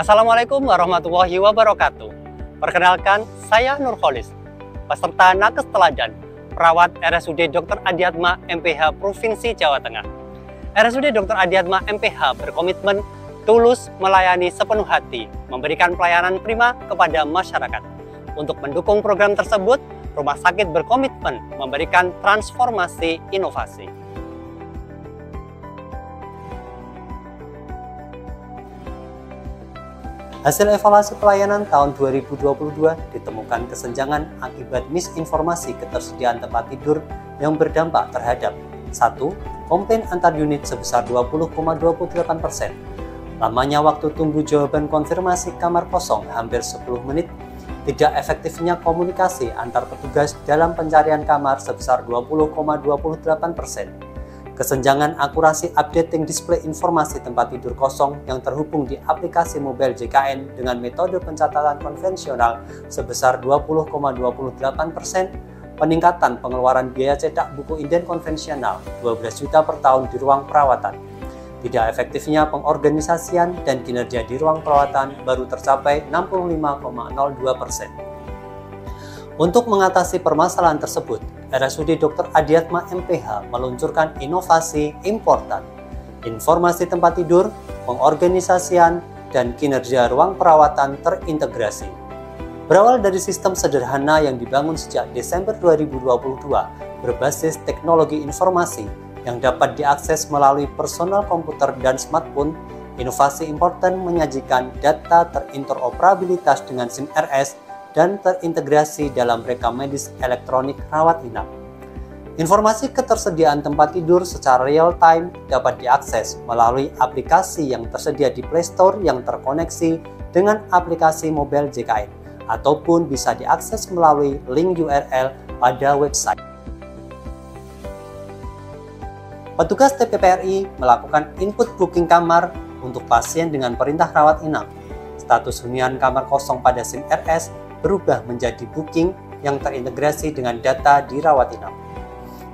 Assalamualaikum warahmatullahi wabarakatuh. Perkenalkan, saya Nurholis, peserta nakes teladan, perawat RSUD Dr. Adiatma MPH Provinsi Jawa Tengah. RSUD Dr. Adiatma MPH berkomitmen tulus melayani sepenuh hati, memberikan pelayanan prima kepada masyarakat. Untuk mendukung program tersebut, rumah sakit berkomitmen memberikan transformasi inovasi. Hasil evaluasi pelayanan tahun 2022 ditemukan kesenjangan akibat misinformasi ketersediaan tempat tidur yang berdampak terhadap 1. Komplain antar unit sebesar 20,28%. Lamanya waktu tunggu jawaban konfirmasi kamar kosong hampir 10 menit. Tidak efektifnya komunikasi antar petugas dalam pencarian kamar sebesar 20,28%. Kesenjangan akurasi updating display informasi tempat tidur kosong yang terhubung di aplikasi mobile JKN dengan metode pencatatan konvensional sebesar 20,28%, peningkatan pengeluaran biaya cetak buku inden konvensional 12 juta per tahun di ruang perawatan. Tidak efektifnya pengorganisasian dan kinerja di ruang perawatan baru tercapai 65,02%. Untuk mengatasi permasalahan tersebut, RSUD Dr. Adiatma MPH meluncurkan inovasi important, informasi tempat tidur, pengorganisasian, dan kinerja ruang perawatan terintegrasi. Berawal dari sistem sederhana yang dibangun sejak Desember 2022 berbasis teknologi informasi yang dapat diakses melalui personal komputer dan smartphone, inovasi important menyajikan data terinteroperabilitas dengan SIM RS dan terintegrasi dalam rekam medis elektronik rawat inap. Informasi ketersediaan tempat tidur secara real-time dapat diakses melalui aplikasi yang tersedia di Play Store yang terkoneksi dengan aplikasi mobile JKN, ataupun bisa diakses melalui link URL pada website. Petugas TPPRI melakukan input booking kamar untuk pasien dengan perintah rawat inap. Status hunian kamar kosong pada SIM RS berubah menjadi booking yang terintegrasi dengan data di rawat inap.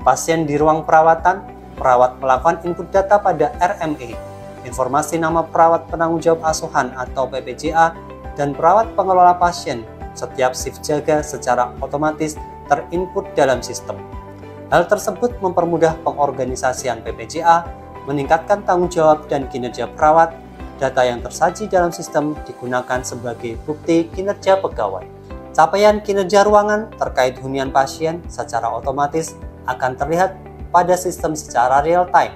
Pasien di ruang perawatan, perawat melakukan input data pada RME, informasi nama perawat penanggung jawab asuhan atau PPJA, dan perawat pengelola pasien. Setiap shift jaga secara otomatis terinput dalam sistem. Hal tersebut mempermudah pengorganisasian PPJA, meningkatkan tanggung jawab dan kinerja perawat. Data yang tersaji dalam sistem digunakan sebagai bukti kinerja pegawai. Capaian kinerja ruangan terkait hunian pasien secara otomatis akan terlihat pada sistem secara real-time.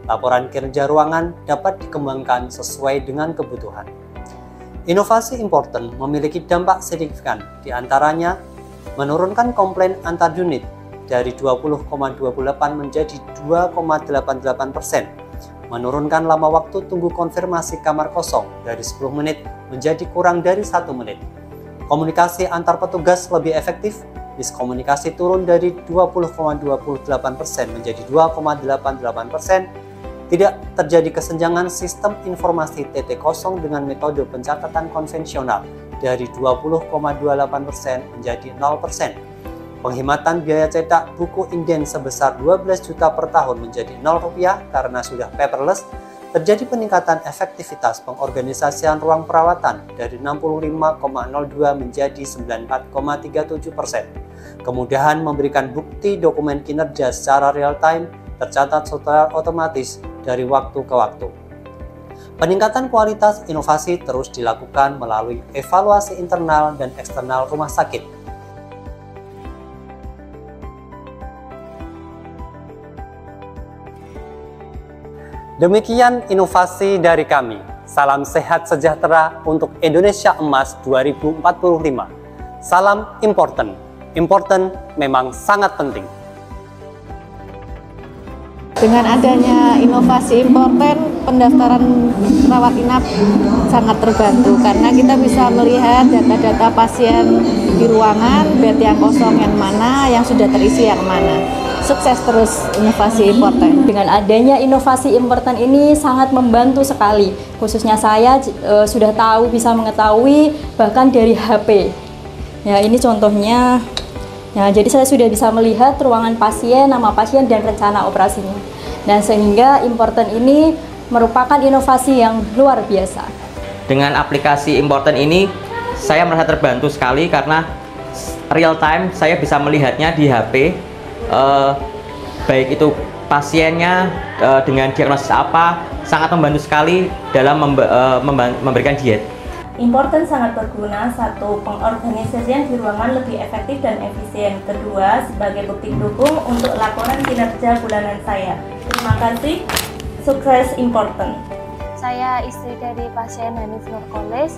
Laporan kinerja ruangan dapat dikembangkan sesuai dengan kebutuhan. Inovasi important memiliki dampak signifikan, diantaranya menurunkan komplain antar unit dari 20,28 menjadi 2,88%, menurunkan lama waktu tunggu konfirmasi kamar kosong dari 10 menit menjadi kurang dari 1 menit. Komunikasi antar petugas lebih efektif, miskomunikasi turun dari 20,28% menjadi 2,88%, tidak terjadi kesenjangan sistem informasi TT kosong dengan metode pencatatan konvensional dari 20,28% menjadi 0%. Penghematan biaya cetak buku inden sebesar 12 juta per tahun menjadi Rp0 karena sudah paperless. Terjadi peningkatan efektivitas pengorganisasian ruang perawatan dari 65,02 menjadi 94,37%. Kemudahan memberikan bukti dokumen kinerja secara real-time tercatat secara otomatis dari waktu ke waktu. Peningkatan kualitas inovasi terus dilakukan melalui evaluasi internal dan eksternal rumah sakit. Demikian inovasi dari kami. Salam sehat sejahtera untuk Indonesia Emas 2045. Salam important. Important memang sangat penting. Dengan adanya inovasi important, pendaftaran rawat inap sangat terbantu karena kita bisa melihat data-data pasien di ruangan, bed yang kosong yang mana, yang sudah terisi yang mana. Sukses terus inovasi important. Dengan adanya inovasi important ini sangat membantu sekali. Khususnya saya sudah tahu, bisa mengetahui bahkan dari HP. Ya, ini contohnya. Ya, jadi saya sudah bisa melihat ruangan pasien, nama pasien, dan rencana operasinya. Dan sehingga important ini merupakan inovasi yang luar biasa. Dengan aplikasi Important ini saya merasa terbantu sekali karena real time saya bisa melihatnya di HP, baik itu pasiennya dengan diagnosis apa, sangat membantu sekali dalam memberikan diet. Important sangat berguna, satu, pengorganisasian di ruangan lebih efektif dan efisien. Kedua, sebagai bukti dukung untuk laporan kinerja bulanan saya. Terima kasih, sukses Important. Saya istri dari pasien Hanif Nurkolis.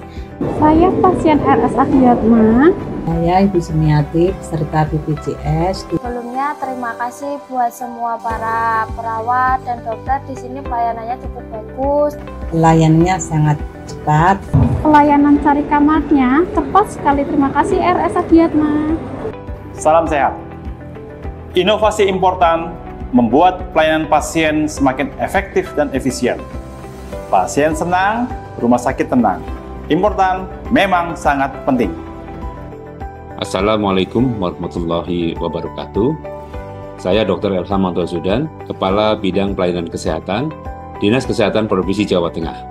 Saya pasien RS Agiyatma. Saya Ibu Sumiati peserta BPJS. Sebelumnya terima kasih buat semua para perawat dan dokter di sini, pelayanannya cukup bagus. Pelayanannya sangat cepat. Pelayanan cari kamarnya cepat sekali. Terima kasih RS Agiyatma. Salam sehat. Inovasi Important membuat pelayanan pasien semakin efektif dan efisien. Pasien senang, rumah sakit tenang. Important memang sangat penting. Assalamualaikum warahmatullahi wabarakatuh. Saya Dr. Elhamanto Zudan, Kepala Bidang Pelayanan Kesehatan, Dinas Kesehatan Provinsi Jawa Tengah.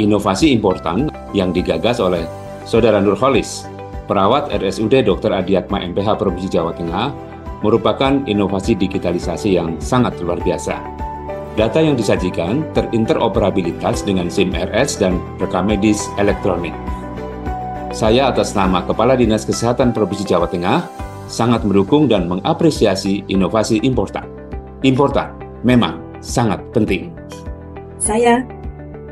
Inovasi Important yang digagas oleh Saudara Nurholis, perawat RSUD Dr. Adiatma MPH Provinsi Jawa Tengah, merupakan inovasi digitalisasi yang sangat luar biasa. Data yang disajikan terinteroperabilitas dengan SIM RS dan rekam medis elektronik. Saya atas nama Kepala Dinas Kesehatan Provinsi Jawa Tengah sangat mendukung dan mengapresiasi inovasi Important. Important memang sangat penting. Saya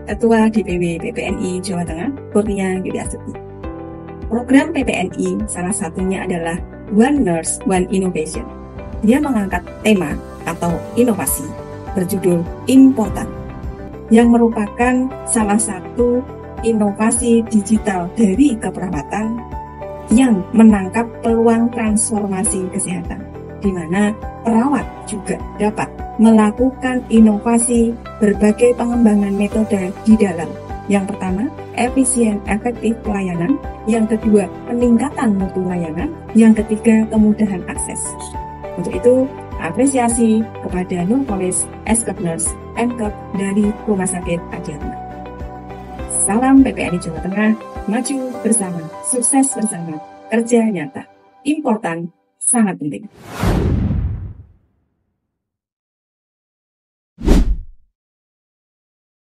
Ketua DPW PPNI Jawa Tengah, Kurnia Yuliasuti. Program PPNI salah satunya adalah One Nurse, One Innovation. Dia mengangkat tema atau inovasi berjudul Important, yang merupakan salah satu inovasi digital dari keperawatan yang menangkap peluang transformasi kesehatan, di mana perawat juga dapat melakukan inovasi berbagai pengembangan metode di dalam. Yang pertama, efisien efektif pelayanan. Yang kedua, peningkatan mutu layanan. Yang ketiga, kemudahan akses. Untuk itu, apresiasi kepada Nurholis, Eskepners, Enkep dari Rumah Sakit Adiatma. Salam PPNI Jawa Tengah, maju bersama, sukses bersama, kerja nyata. Important sangat penting.